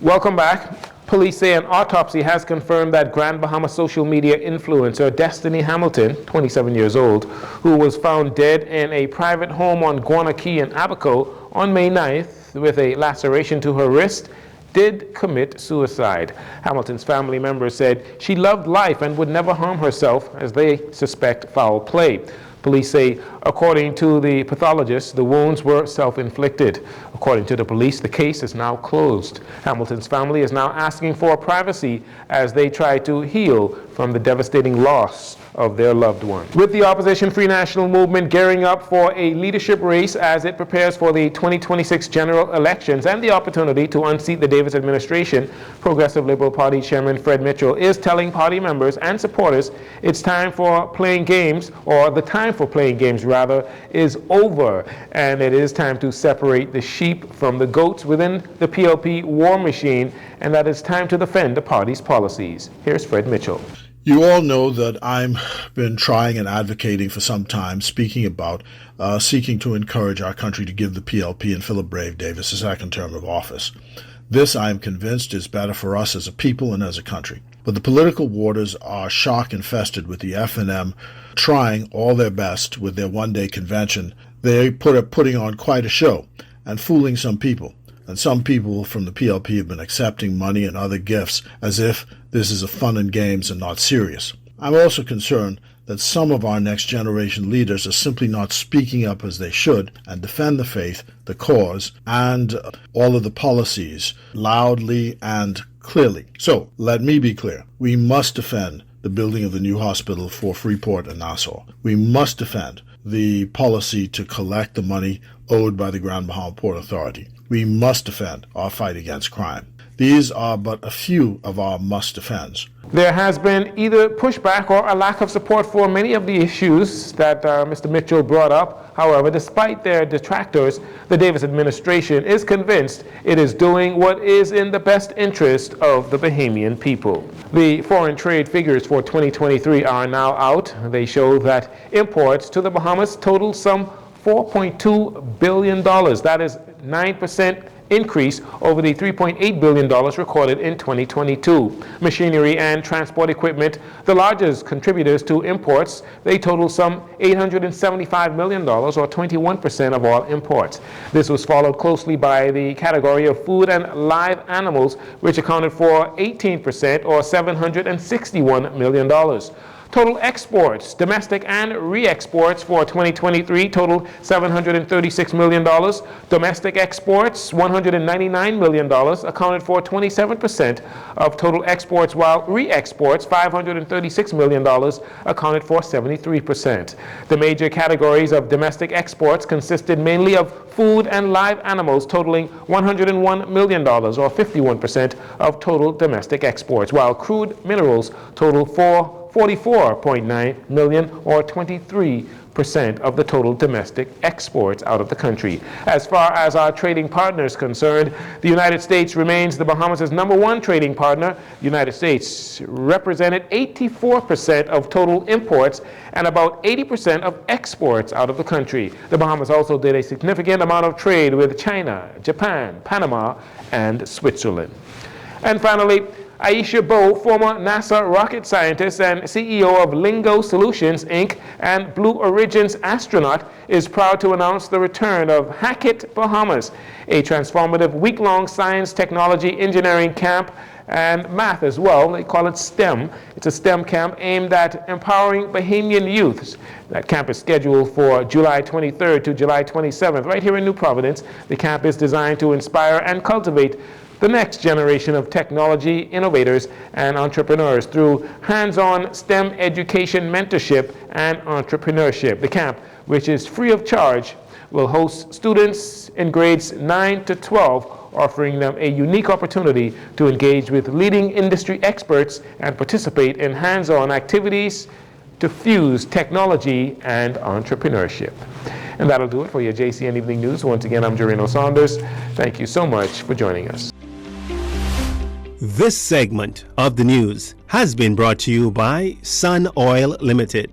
Welcome back. Police say an autopsy has confirmed that Grand Bahama social media influencer Destiny Hamilton, 27 years old, who was found dead in a private home on Guana Key in Abaco on May 9th with a laceration to her wrist, did commit suicide. Hamilton's family members said she loved life and would never harm herself, as they suspect foul play. Police say, according to the pathologist, the wounds were self-inflicted. According to the police, the case is now closed. Hamilton's family is now asking for privacy as they try to heal from the devastating loss of their loved one. With the Opposition Free National Movement gearing up for a leadership race as it prepares for the 2026 general elections and the opportunity to unseat the Davis administration, Progressive Liberal Party Chairman Fred Mitchell is telling party members and supporters it's time for playing games, or the time for playing games rather, is over, and it is time to separate the sheep from the goats within the PLP war machine, and that it's time to defend the party's policies. Here's Fred Mitchell. You all know that I've been trying and advocating for some time, speaking about seeking to encourage our country to give the PLP and Philip Brave Davis a second term of office. This, I am convinced, is better for us as a people and as a country. But the political waters are shock-infested with the FNM trying all their best with their one-day convention. They putting on quite a show and fooling some people. And some people from the PLP have been accepting money and other gifts as if this is a fun and games and not serious. I'm also concerned that some of our next generation leaders are simply not speaking up as they should and defend the faith, the cause, and all of the policies loudly and clearly. So, let me be clear. We must defend the building of the new hospital for Freeport and Nassau. We must defend the policy to collect the money owed by the Grand Bahama Port Authority. We must defend our fight against crime. These are but a few of our must-defends. There has been either pushback or a lack of support for many of the issues that Mr. Mitchell brought up. However, despite their detractors, the Davis administration is convinced it is doing what is in the best interest of the Bahamian people. The foreign trade figures for 2023 are now out. They show that imports to the Bahamas total some $4.2 billion. That is 9% increase over the $3.8 billion recorded in 2022. Machinery and transport equipment, the largest contributors to imports, they total some $875 million, or 21% of all imports. This was followed closely by the category of food and live animals, which accounted for 18%, or $761 million. Total exports, domestic and re-exports for 2023 totaled $736 million. Domestic exports, $199 million, accounted for 27% of total exports, while re-exports, $536 million, accounted for 73%. The major categories of domestic exports consisted mainly of food and live animals, totaling $101 million, or 51% of total domestic exports, while crude minerals totaled $44.9 million, or 23% of the total domestic exports out of the country. As far as our trading partners concerned, the United States remains the Bahamas' #1 trading partner. The United States represented 84% of total imports and about 80% of exports out of the country. The Bahamas also did a significant amount of trade with China, Japan, Panama, and Switzerland. And finally, Aisha Bowe, former NASA rocket scientist and CEO of Lingo Solutions, Inc. and Blue Origin's astronaut, is proud to announce the return of Hack It Bahamas, a transformative week-long science, technology, engineering camp, and math as well. They call it STEM. It's a STEM camp aimed at empowering Bahamian youths. That camp is scheduled for July 23rd to July 27th, right here in New Providence. The camp is designed to inspire and cultivate the next generation of technology innovators and entrepreneurs through hands-on STEM education, mentorship, and entrepreneurship. The camp, which is free of charge, will host students in grades 9 to 12, offering them a unique opportunity to engage with leading industry experts and participate in hands-on activities to fuse technology and entrepreneurship. And that'll do it for your JCN Evening News. Once again, I'm Jareno Saunders. Thank you so much for joining us. This segment of the news has been brought to you by Sun Oil Limited.